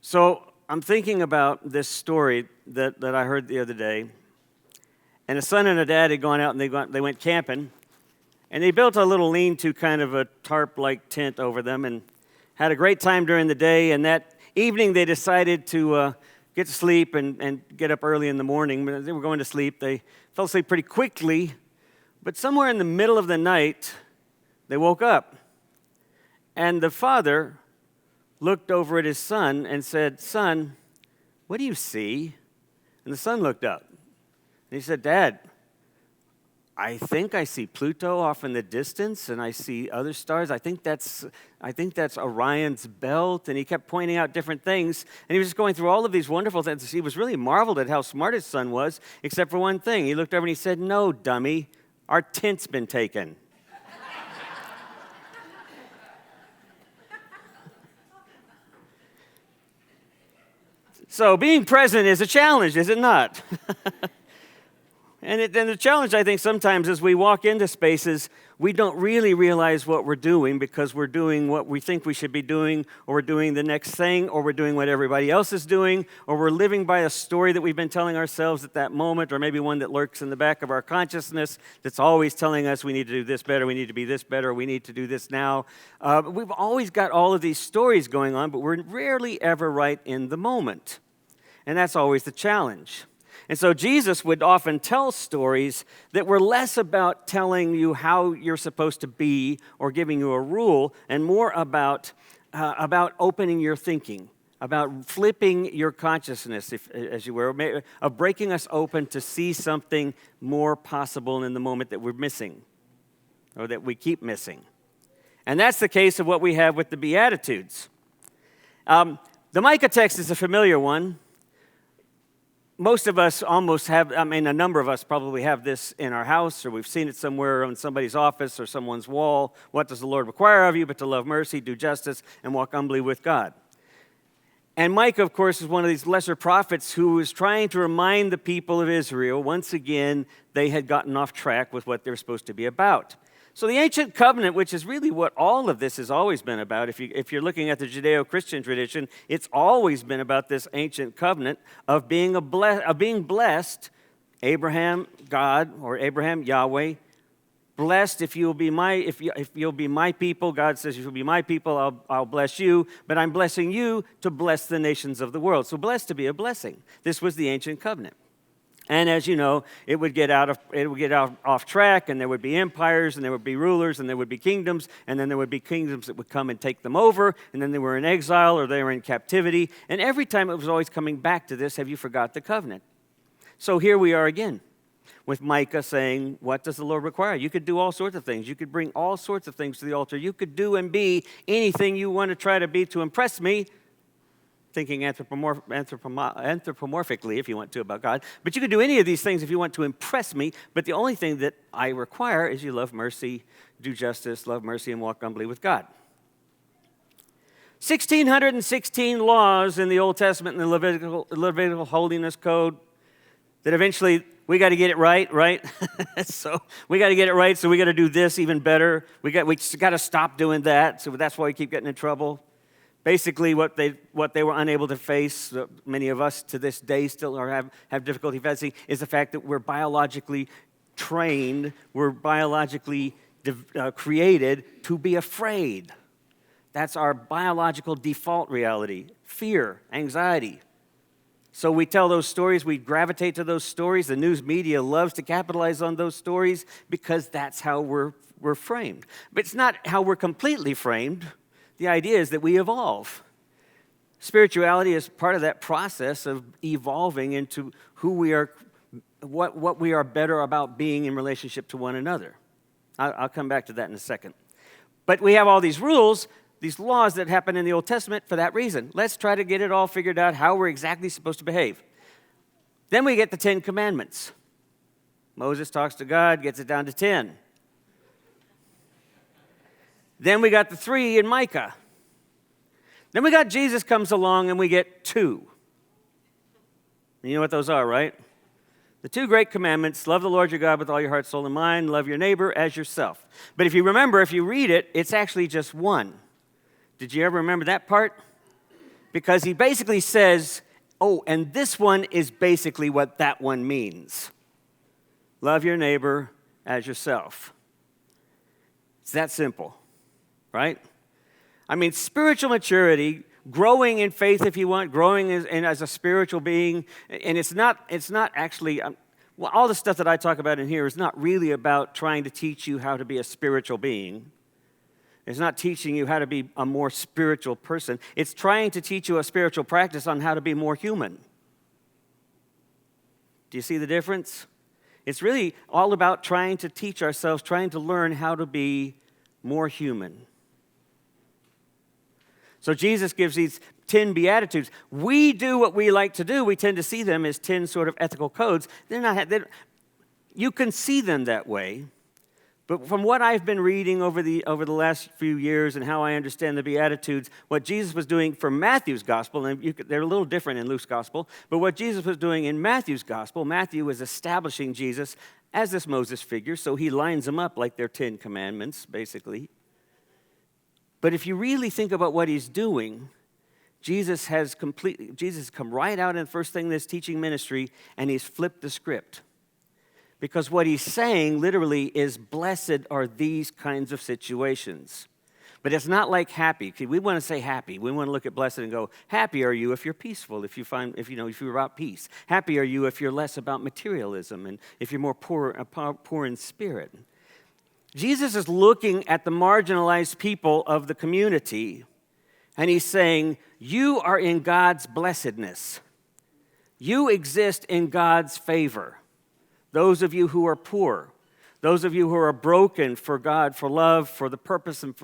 So I'm thinking about this story that I heard the other day. And a son and a dad had gone out and they went camping. And they built a little lean-to, kind of a tarp-like tent over them, and had a great time during the day. And that evening they decided to get to sleep and get up early in the morning. When they were going to sleep, they fell asleep pretty quickly. But somewhere in the middle of the night, they woke up. And the father looked over at his son and said, "Son, what do you see?" And the son looked up. And he said, "Dad, I think I see Pluto off in the distance, and I see other stars. I think that's Orion's belt." And he kept pointing out different things. And he was just going through all of these wonderful things. He was really marveled at how smart his son was, except for one thing. He looked over and he said, "No, dummy, our tent's been taken." So being present is a challenge, is it not? And the challenge, I think, sometimes is we walk into spaces, we don't really realize what we're doing because we're doing what we think we should be doing, or we're doing the next thing, or we're doing what everybody else is doing, or we're living by a story that we've been telling ourselves at that moment, or maybe one that lurks in the back of our consciousness that's always telling us we need to do this better, we need to be this better, we need to do this now. We've always got all of these stories going on, but we're rarely ever right in the moment. And that's always the challenge. And so Jesus would often tell stories that were less about telling you how you're supposed to be or giving you a rule, and more about opening your thinking, about flipping your consciousness, as you were, of breaking us open to see something more possible in the moment that we're missing, or that we keep missing. And that's the case of what we have with the Beatitudes. The Micah text is a familiar one. Most of us almost have, a number of us probably have this in our house, or we've seen it somewhere in somebody's office or someone's wall. What does the Lord require of you but to love mercy, do justice, and walk humbly with God? And Micah, of course, is one of these lesser prophets who was trying to remind the people of Israel, once again, they had gotten off track with what they were supposed to be about. So the ancient covenant, which is really what all of this has always been about, if you're looking at the Judeo-Christian tradition, it's always been about this ancient covenant of being blessed. Abraham, God, or Abraham, Yahweh, blessed if you'll be my people. God says, if you'll be my people, I'll bless you. But I'm blessing you to bless the nations of the world. So blessed to be a blessing. This was the ancient covenant. And as you know, it would get off track, and there would be empires, and there would be rulers, and there would be kingdoms, and then there would be kingdoms that would come and take them over, and then they were in exile or they were in captivity. And every time it was always coming back to this: have you forgot the covenant? So here we are again with Micah saying, what does the Lord require? You could do all sorts of things. You could bring all sorts of things to the altar. You could do and be anything you want to try to be to impress me. Thinking anthropomorphically, if you want to, about God. But you can do any of these things if you want to impress me. But the only thing that I require is you love mercy, do justice, love mercy, and walk humbly with God. 1,616 laws in the Old Testament and the Levitical Holiness Code that eventually we got to get it right? So we got to get it right, so we got to do this even better. We got to stop doing that, so that's why we keep getting in trouble. Basically, what they were unable to face, many of us to this day still have difficulty facing, is the fact that we're biologically trained, we're biologically created to be afraid. That's our biological default reality: fear, anxiety. So we tell those stories, we gravitate to those stories. The news media loves to capitalize on those stories because that's how we're framed. But it's not how we're completely framed. The idea is that we evolve. Spirituality is part of that process of evolving into who we are, what we are better about being in relationship to one another. I'll come back to that in a second. But we have all these rules, these laws that happen in the Old Testament for that reason. Let's try to get it all figured out, how we're exactly supposed to behave. Then we get the 10 Commandments. Moses talks to God, gets it down to 10. Then we got the 3 in Micah. Then we got Jesus comes along and we get 2. And you know what those are, right? The 2 great commandments: love the Lord your God with all your heart, soul, and mind, love your neighbor as yourself. But if you remember, if you read it, it's actually just 1. Did you ever remember that part? because he basically says, oh, and this one is basically what that one means. Love your neighbor as yourself. It's that simple, right? I mean, spiritual maturity, growing in faith if you want, growing as a spiritual being, and it's not actually, well, all the stuff that I talk about in here is not really about trying to teach you how to be a spiritual being. It's not teaching you how to be a more spiritual person. It's trying to teach you a spiritual practice on how to be more human. Do you see the difference? It's really all about trying to teach ourselves, trying to learn how to be more human. So Jesus gives these 10 Beatitudes. We do what we like to do. We tend to see them as 10 sort of ethical codes. You can see them that way. But from what I've been reading over the last few years and how I understand the Beatitudes, what Jesus was doing for Matthew's gospel, and they're a little different in Luke's gospel, but what Jesus was doing in Matthew's gospel, Matthew was establishing Jesus as this Moses figure, so he lines them up like they're 10 commandments, basically. But if you really think about what he's doing, Jesus has come right out in the first thing in this teaching ministry, and he's flipped the script. Because what he's saying literally is, blessed are these kinds of situations. But it's not like happy. We want to say happy. We want to look at blessed and go, happy are you if you're peaceful, if you're about peace. Happy are you if you're less about materialism and if you're more poor in spirit. Jesus is looking at the marginalized people of the community, and he's saying, you are in God's blessedness. You exist in God's favor. Those of you who are poor, those of you who are broken for God, for love, for the purpose and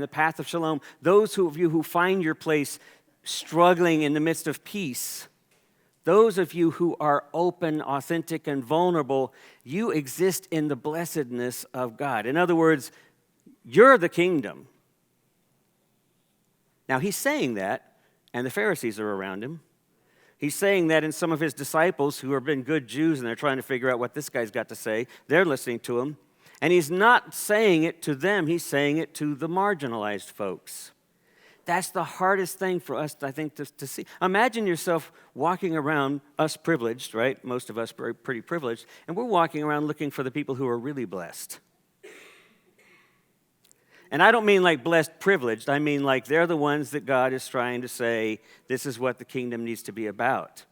the path of shalom, those of you who find your place struggling in the midst of peace, those of you who are open, authentic, and vulnerable, you exist in the blessedness of God. In other words, you're the kingdom. Now, he's saying that, and the Pharisees are around him. He's saying that in some of his disciples who have been good Jews and they're trying to figure out what this guy's got to say. They're listening to him. And he's not saying it to them. He's saying it to the marginalized folks. That's the hardest thing for us, I think, to see. Imagine yourself walking around, us privileged, right? Most of us are pretty privileged. And we're walking around looking for the people who are really blessed. And I don't mean like blessed privileged. I mean like they're the ones that God is trying to say, this is what the kingdom needs to be about.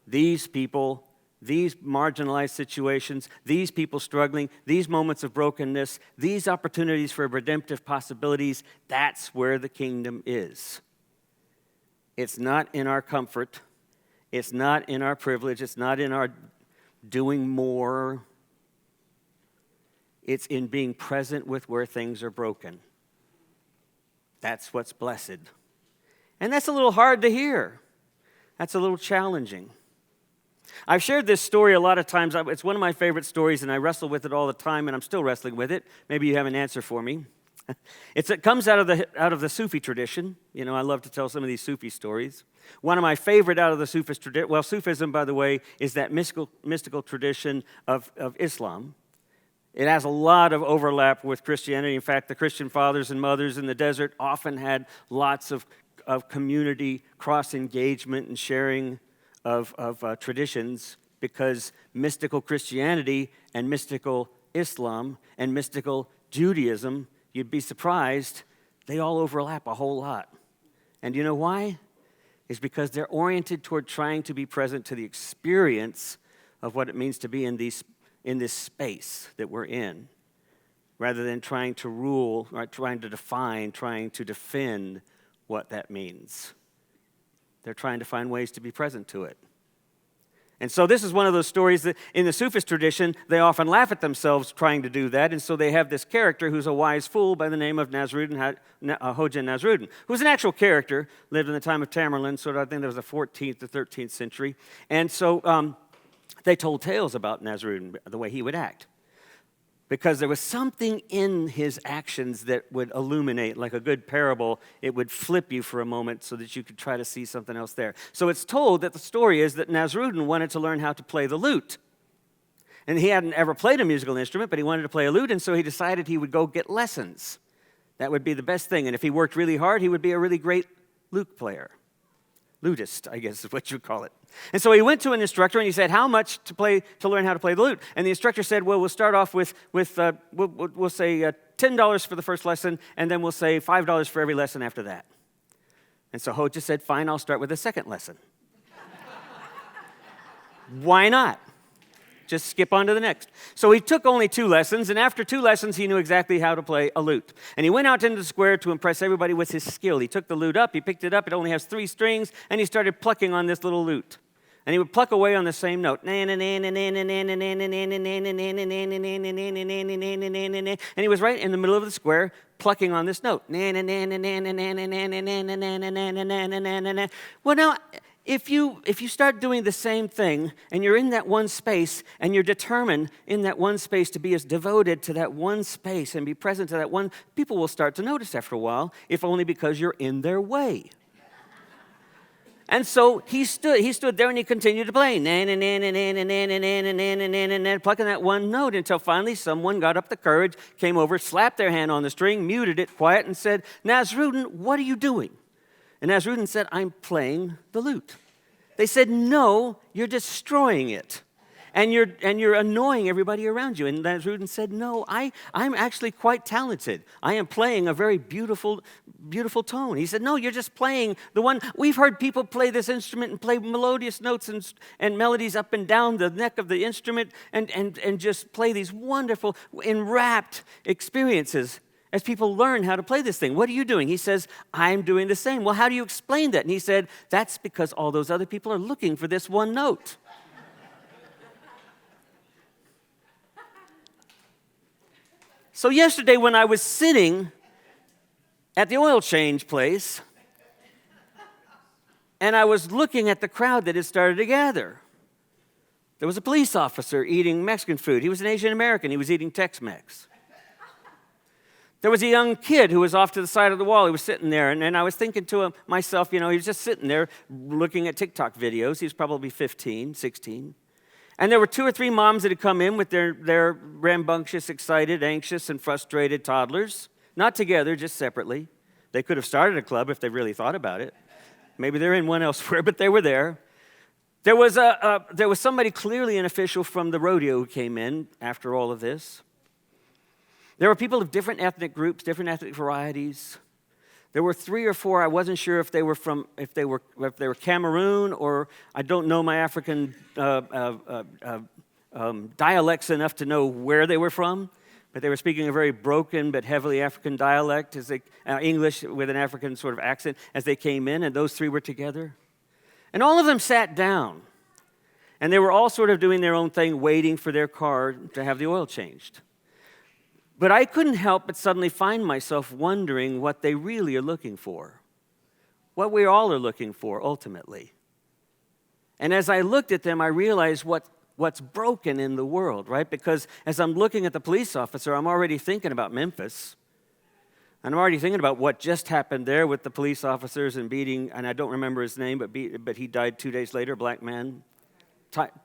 These people, these marginalized situations, these people struggling, these moments of brokenness, these opportunities for redemptive possibilities, that's where the kingdom is. It's not in our comfort. It's not in our privilege. It's not in our doing more. It's in being present with where things are broken. That's what's blessed. And that's a little hard to hear. That's a little challenging. I've shared this story a lot of times. It's one of my favorite stories, and I wrestle with it all the time, and I'm still wrestling with it. Maybe you have an answer for me. It comes out of the Sufi tradition. You know, I love to tell some of these Sufi stories. One of my favorite out of the Sufist tradition, well, Sufism, by the way, is that mystical tradition of Islam. It has a lot of overlap with Christianity. In fact, the Christian fathers and mothers in the desert often had lots of community cross-engagement and sharing of traditions, because mystical Christianity and mystical Islam and mystical Judaism, you'd be surprised, they all overlap a whole lot. And you know why? It's because they're oriented toward trying to be present to the experience of what it means to be in this space that we're in, rather than trying to rule, or trying to define, trying to defend what that means. They're trying to find ways to be present to it. And so this is one of those stories that in the Sufist tradition, they often laugh at themselves trying to do that. And so they have this character who's a wise fool by the name of Hoja Nasruddin, who's an actual character, lived in the time of Tamerlane, so I think that was the 14th to 13th century. And so they told tales about Nasruddin, the way he would act, because there was something in his actions that would illuminate, like a good parable. It would flip you for a moment so that you could try to see something else there. So it's told that the story is that Nasruddin wanted to learn how to play the lute. And he hadn't ever played a musical instrument, but he wanted to play a lute, and so he decided he would go get lessons. That would be the best thing. And if he worked really hard, he would be a really great lute player. Lutist, I guess is what you call it. And so he went to an instructor and he said, how much to learn how to play the lute? And the instructor said, well, we'll start off with we'll say $10 for the first lesson, and then we'll say $5 for every lesson after that. And so Ho just said, fine, I'll start with the second lesson. Why not? Just skip on to the next. So he took only 2 lessons, and after 2 lessons, he knew exactly how to play a lute. And he went out into the square to impress everybody with his skill. He took the lute up, he picked it up, it only has 3 strings, and he started plucking on this little lute. And he would pluck away on the same note. And he was right in the middle of the square, plucking on this note. Well, now, if you start doing the same thing, and you're in that one space, and you're determined in that one space to be as devoted to that one space and be present to that one, people will start to notice after a while, if only because you're in their way. And so he stood there and he continued to play, plucking that one note until finally someone got up the courage, came over, slapped their hand on the string, muted it quiet, and said, Nasruddin, what are you doing? And Nasruddin said, I'm playing the lute. They said, no, you're destroying it. And you're annoying everybody around you. And Nasruddin said, no, I'm actually quite talented. I am playing a very beautiful, beautiful tone. He said, no, you're just playing the one. We've heard people play this instrument and play melodious notes and melodies up and down the neck of the instrument and just play these wonderful, enwrapped experiences as people learn how to play this thing. What are you doing? He says, I'm doing the same. Well, how do you explain that? And he said, that's because all those other people are looking for this one note. So yesterday when I was sitting at the oil change place, and I was looking at the crowd that had started to gather, there was a police officer eating Mexican food. He was an Asian American. He was eating Tex-Mex. There was a young kid who was off to the side of the wall. He was sitting there, and I was thinking to myself, he was just sitting there looking at TikTok videos. He was probably 15, 16. And there were 2 or 3 moms that had come in with their rambunctious, excited, anxious, and frustrated toddlers. Not together, just separately. They could have started a club if they really thought about it. Maybe they're in one elsewhere, but they were there. There was somebody, clearly an official from the rodeo, who came in after all of this. There were people of different ethnic groups, different ethnic varieties. There were 3 or 4. I wasn't sure if they were Cameroon, or I don't know my African dialects enough to know where they were from. But they were speaking a very broken but heavily African dialect, English with an African sort of accent, as they came in. And those 3 were together, and all of them sat down, and they were all sort of doing their own thing, waiting for their car to have the oil changed. But I couldn't help but suddenly find myself wondering what they really are looking for, what we all are looking for ultimately. And as I looked at them, I realized what's broken in the world, right? Because as I'm looking at the police officer, I'm already thinking about Memphis. And I'm already thinking about what just happened there with the police officers and beating, and I don't remember his name, but he died 2 days later, black man.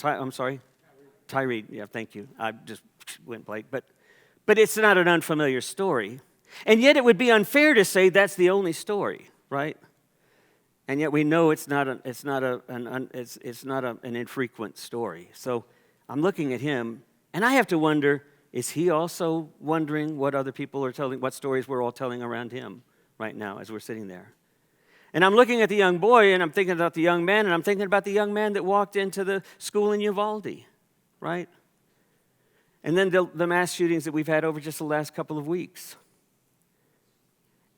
I'm sorry? Tyree. Yeah, thank you. I just went blank. But it's not an unfamiliar story. And yet it would be unfair to say that's the only story, right? And yet we know it's not an infrequent story. So I'm looking at him, and I have to wonder, is he also wondering what other people are telling, what stories we're all telling around him right now as we're sitting there? And I'm looking at the young boy, and I'm thinking about the young man, and I'm thinking about the young man that walked into the school in Uvalde, right? And then the mass shootings that we've had over just the last couple of weeks.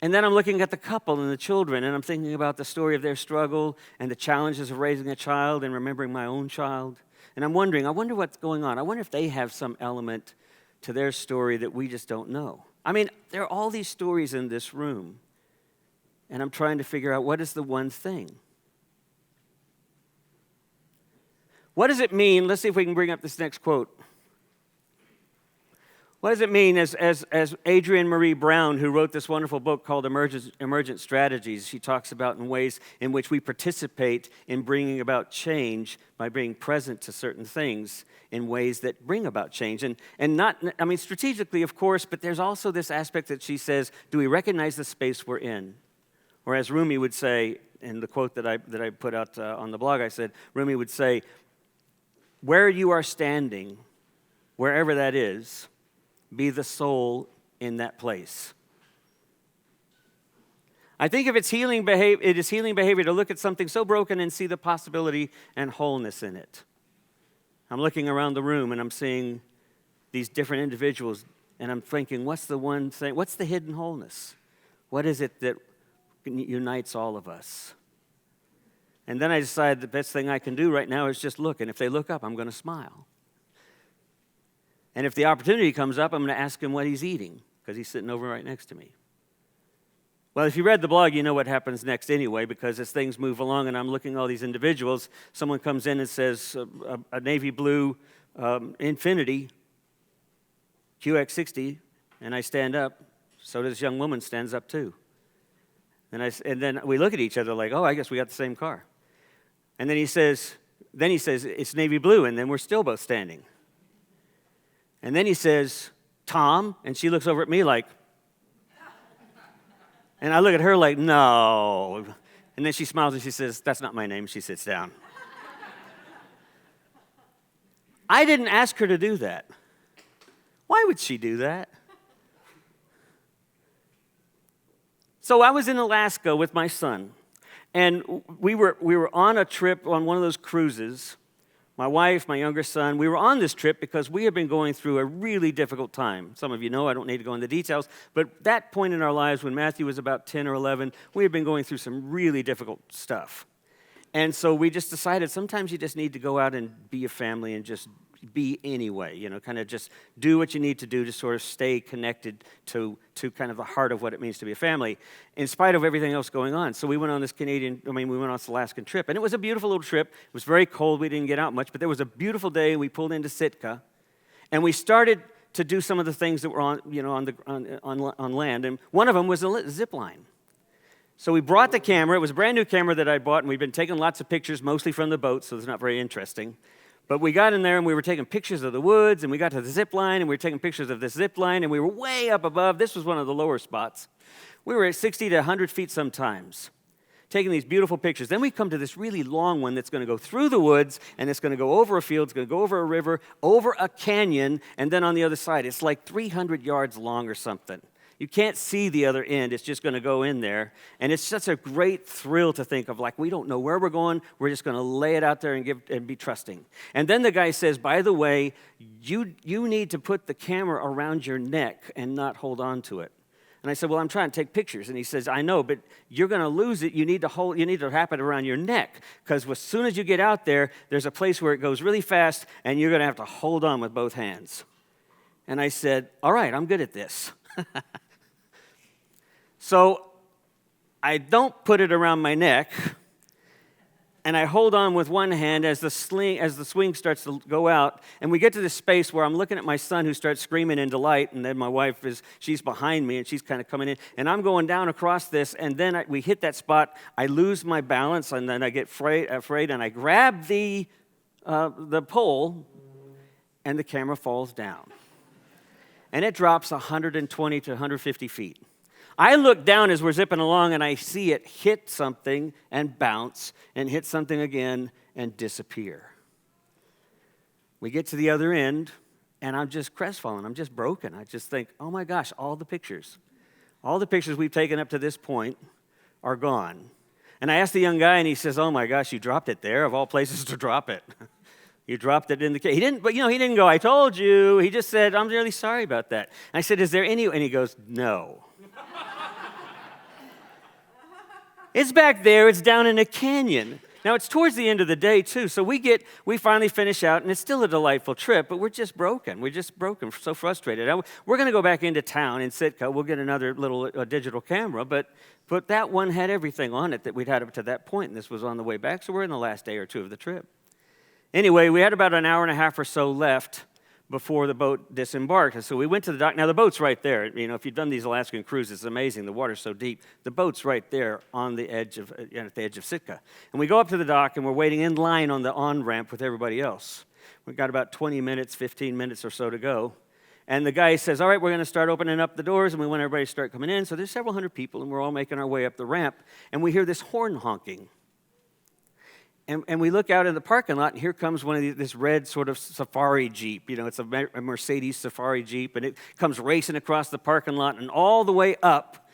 And then I'm looking at the couple and the children, and I'm thinking about the story of their struggle and the challenges of raising a child and remembering my own child. And I wonder what's going on. I wonder if they have some element to their story that we just don't know. I mean, there are all these stories in this room, and I'm trying to figure out what is the one thing. What does it mean? Let's see if we can bring up this next quote. What does it mean, as Adrienne Marie Brown, who wrote this wonderful book called Emergent Strategies, she talks about in ways in which we participate in bringing about change by being present to certain things in ways that bring about change. And not, I mean, strategically, of course, but there's also this aspect that she says, do we recognize the space we're in? Or as Rumi would say, in the quote that I put out on the blog, I said, Rumi would say, where you are standing, wherever that is, be the soul in that place. I think if it is healing behavior to look at something so broken and see the possibility and wholeness in it. I'm looking around the room and I'm seeing these different individuals and I'm thinking, what's the one thing, what's the hidden wholeness? What is it that unites all of us? And then I decided the best thing I can do right now is just look, and if they look up, I'm going to smile. And if the opportunity comes up, I'm going to ask him what he's eating, because he's sitting over right next to me. Well, if you read the blog, you know what happens next anyway, because as things move along and I'm looking at all these individuals, someone comes in and says, a navy blue Infiniti QX60, and I stand up. So this young woman stands up too. And then we look at each other like, oh, I guess we got the same car. And then he says, it's navy blue, and then we're still both standing. And then he says, Tom, and she looks over at me like, and I look at her like, no. And then she smiles and she says, that's not my name. She sits down. I didn't ask her to do that. Why would she do that? So I was in Alaska with my son, and we were on a trip on one of those cruises. My wife, my younger son, we were on this trip because we had been going through a really difficult time. Some of you know, I don't need to go into details, but that point in our lives when Matthew was about 10 or 11, we had been going through some really difficult stuff. And so we just decided sometimes you just need to go out and be a family and just be anyway, kind of just do what you need to do to sort of stay connected to kind of the heart of what it means to be a family, in spite of everything else going on. So we went on this we went on this Alaskan trip, and it was a beautiful little trip. It was very cold. We didn't get out much, but there was a beautiful day, and we pulled into Sitka, and we started to do some of the things that were on land, and one of them was a zip line. So we brought the camera. It was a brand new camera that I bought, and we've been taking lots of pictures, mostly from the boat, so it's not very interesting. But we got in there, and we were taking pictures of the woods, and we got to the zip line, and we were taking pictures of this zip line, and we were way up above. This was one of the lower spots. We were at 60 to 100 feet sometimes, taking these beautiful pictures. Then we come to this really long one that's going to go through the woods, and it's going to go over a field, it's going to go over a river, over a canyon, and then on the other side. It's like 300 yards long or something. You can't see the other end. It's just going to go in there. And it's such a great thrill to think of, like, we don't know where we're going. We're just going to lay it out there and be trusting. And then the guy says, by the way, you need to put the camera around your neck and not hold on to it. And I said, well, I'm trying to take pictures. And he says, I know, but you're going to lose it. You need to wrap it around your neck, because as soon as you get out there, there's a place where it goes really fast, and you're going to have to hold on with both hands. And I said, all right, I'm good at this. So I don't put it around my neck, and I hold on with one hand as the swing starts to go out, and we get to this space where I'm looking at my son who starts screaming in delight, and then my wife she's behind me, and she's kind of coming in, and I'm going down across this, and then we hit that spot. I lose my balance, and then I get afraid, and I grab the pole, and the camera falls down, and it drops 120 to 150 feet. I look down as we're zipping along, and I see it hit something and bounce and hit something again and disappear. We get to the other end, and I'm just crestfallen. I'm just broken. I just think, oh, my gosh, all the pictures we've taken up to this point are gone. And I asked the young guy, and he says, oh, my gosh, you dropped it there, of all places to drop it. You dropped it in the cave. He didn't go, I told you. He just said, I'm really sorry about that. And I said, is there any? And he goes, no. It's back there. It's down in a canyon. Now, it's towards the end of the day, too, so we finally finish out, and it's still a delightful trip, but we're just broken. We're just broken, so frustrated. We're going to go back into town in Sitka. We'll get another little digital camera, but that one had everything on it that we'd had up to that point, and this was on the way back, so we're in the last day or two of the trip. Anyway, we had about an hour and a half or so left before the boat disembarked. And so we went to the dock. Now, the boat's right there. If you've done these Alaskan cruises, it's amazing. The water's so deep. The boat's right there on the edge of, at the edge of Sitka. And we go up to the dock, and we're waiting in line on the on-ramp with everybody else. We've got about 20 minutes, 15 minutes or so to go. And the guy says, all right, we're going to start opening up the doors, and we want everybody to start coming in. So there's several hundred people, and we're all making our way up the ramp. And we hear this horn honking. And we look out in the parking lot, and here comes one of this red sort of safari Jeep. You know, it's a Mercedes safari Jeep, and it comes racing across the parking lot and all the way up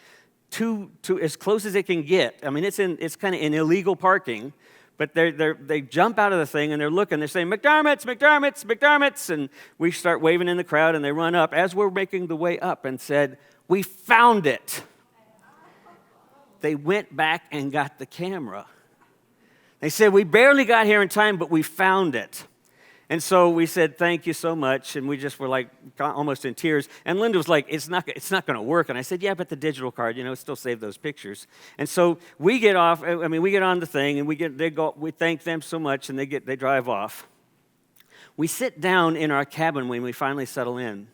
to as close as it can get. I mean, it's kind of in illegal parking, but they jump out of the thing, and they're looking. They're saying, McDermott's, McDermott's, McDermott's. And we start waving in the crowd, and they run up as we're making the way up and said, we found it. They went back and got the camera. They said, we barely got here in time, but we found it. And so we said, thank you so much. And we just were like almost in tears. And Linda was like, it's not going to work. And I said, yeah, but the digital card, still save those pictures. And so we get off. We get on the thing, and we thank them so much, and they drive off. We sit down in our cabin when we finally settle in,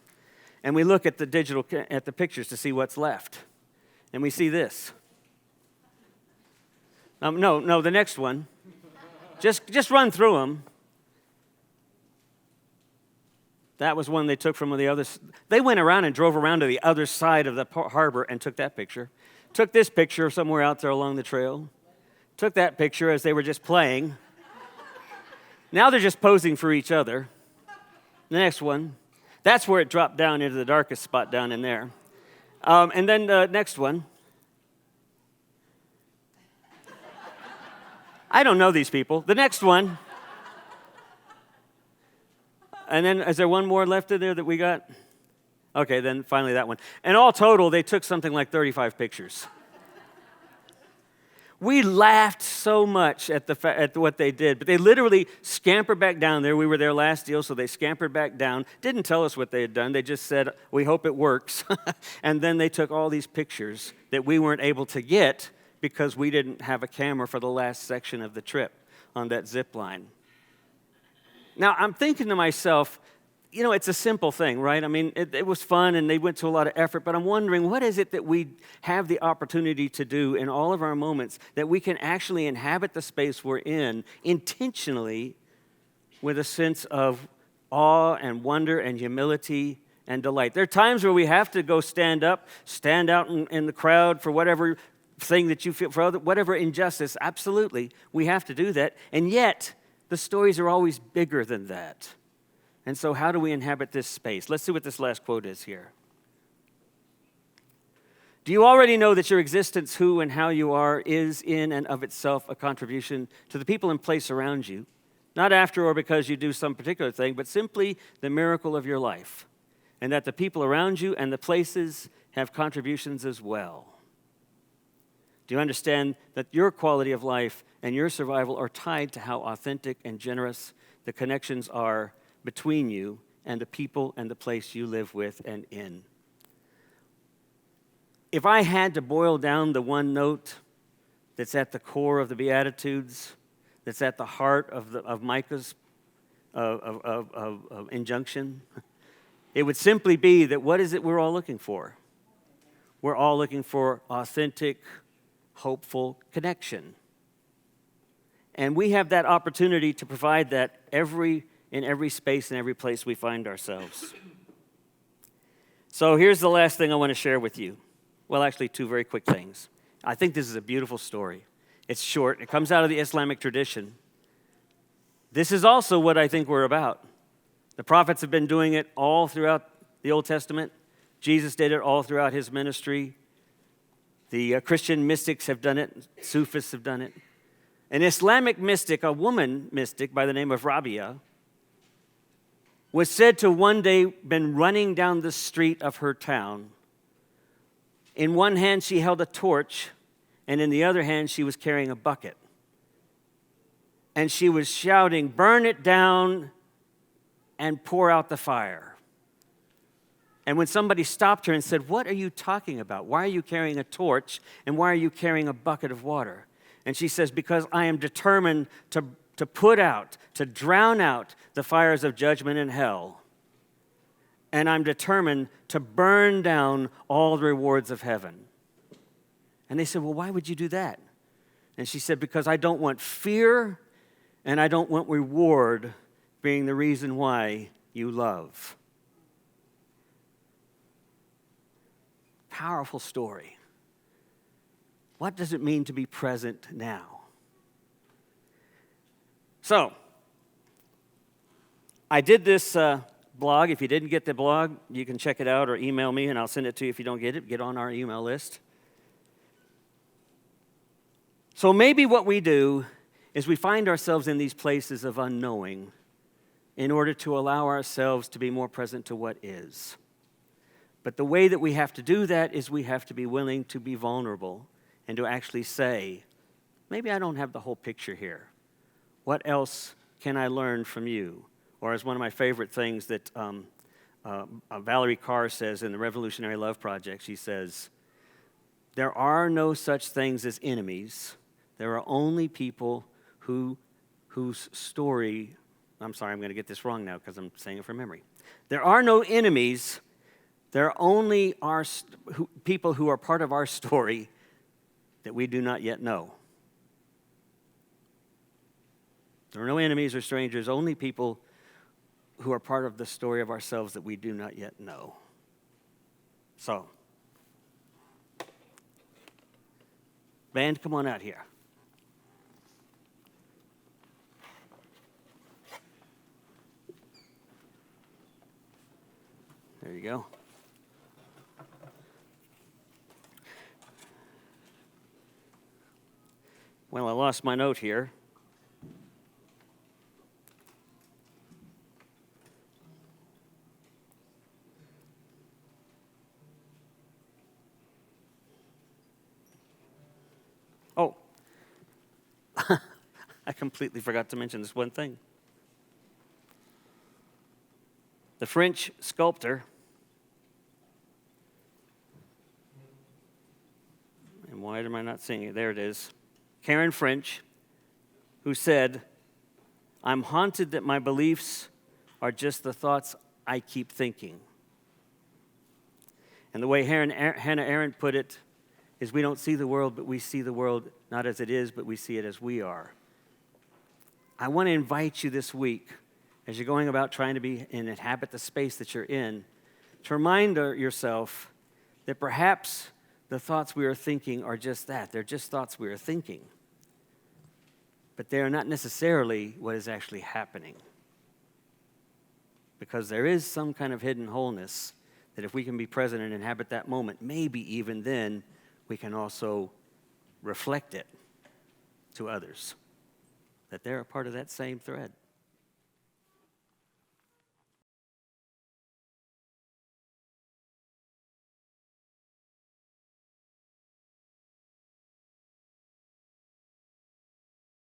and we look at the pictures to see what's left. And we see this. No, the next one. Just run through them. That was one they took from the others. They went around and drove around to the other side of the harbor and took that picture. Took this picture somewhere out there along the trail. Took that picture as they were just playing. Now they're just posing for each other. The next one. That's where it dropped down into the darkest spot down in there. And then the next one. I don't know these people. The next one. And then, is there one more left in there that we got? Okay, then finally that one. And all total, they took something like 35 pictures. We laughed so much at what they did, but they literally scampered back down there. We were their last deal, so they scampered back down. Didn't tell us what they had done. They just said, we hope it works. And then they took all these pictures that we weren't able to get because we didn't have a camera for the last section of the trip on that zip line. Now, I'm thinking to myself, it's a simple thing, right? I mean, it was fun, and they went to a lot of effort, but I'm wondering, what is it that we have the opportunity to do in all of our moments that we can actually inhabit the space we're in intentionally with a sense of awe and wonder and humility and delight? There are times where we have to go stand out in the crowd for whatever thing that you feel, for whatever injustice. Absolutely, we have to do that. And yet, the stories are always bigger than that. And so how do we inhabit this space? Let's see what this last quote is here. Do you already know that your existence, who and how you are, is in and of itself a contribution to the people and place around you? Not after or because you do some particular thing, but simply the miracle of your life. And that the people around you and the places have contributions as well. Do you understand that your quality of life and your survival are tied to how authentic and generous the connections are between you and the people and the place you live with and in? If I had to boil down the one note that's at the core of the Beatitudes, that's at the heart of Micah's injunction, it would simply be that what is it we're all looking for? We're all looking for authentic, hopeful connection. And we have that opportunity to provide that in every space and every place we find ourselves. So here's the last thing I want to share with you. Well, actually, two very quick things. I think this is a beautiful story. It's short. It comes out of the Islamic tradition. This is also what I think we're about. The prophets have been doing it all throughout the Old Testament. Jesus did it all throughout his ministry. The Christian mystics have done it. Sufis have done it. An Islamic mystic, a woman mystic by the name of Rabia, was said to one day been running down the street of her town. In one hand, she held a torch, and in the other hand, she was carrying a bucket. And she was shouting, "Burn it down and pour out the fire." And when somebody stopped her and said, "What are you talking about? Why are you carrying a torch, and why are you carrying a bucket of water?" And she says, "Because I am determined to put out, to drown out the fires of judgment in hell. And I'm determined to burn down all the rewards of heaven." And they said, "Well, why would you do that?" And she said, "Because I don't want fear and I don't want reward being the reason why you love." powerful story. What does it mean to be present now? So, I did this blog. If you didn't get the blog, you can check it out or email me, and I'll send it to you if you don't get it. Get on our email list. So maybe what we do is we find ourselves in these places of unknowing in order to allow ourselves to be more present to what is. But the way that we have to do that is we have to be willing to be vulnerable and to actually say, maybe I don't have the whole picture here. What else can I learn from you? Or as one of my favorite things that Valerie Carr says in the Revolutionary Love Project, she says, there are no such things as enemies. There are only people whose story, I'm sorry, I'm going to get this wrong now because I'm saying it from memory. There are no enemies. There are only people who are part of our story that we do not yet know. There are no enemies or strangers, only people who are part of the story of ourselves that we do not yet know. So, band, come on out here. There you go. Well, I lost my note here. Oh, I completely forgot to mention this one thing. The French sculptor, and why am I not seeing it? There it is. Karen French, who said, I'm haunted that my beliefs are just the thoughts I keep thinking. And the way Hannah Arendt put it is we don't see the world, but we see the world not as it is, but we see it as we are. I want to invite you this week, as you're going about trying to be and inhabit the space that you're in, to remind yourself that perhaps the thoughts we are thinking are just that. They're just thoughts we are thinking. But they are not necessarily what is actually happening. Because there is some kind of hidden wholeness that if we can be present and inhabit that moment, maybe even then we can also reflect it to others, that they're a part of that same thread.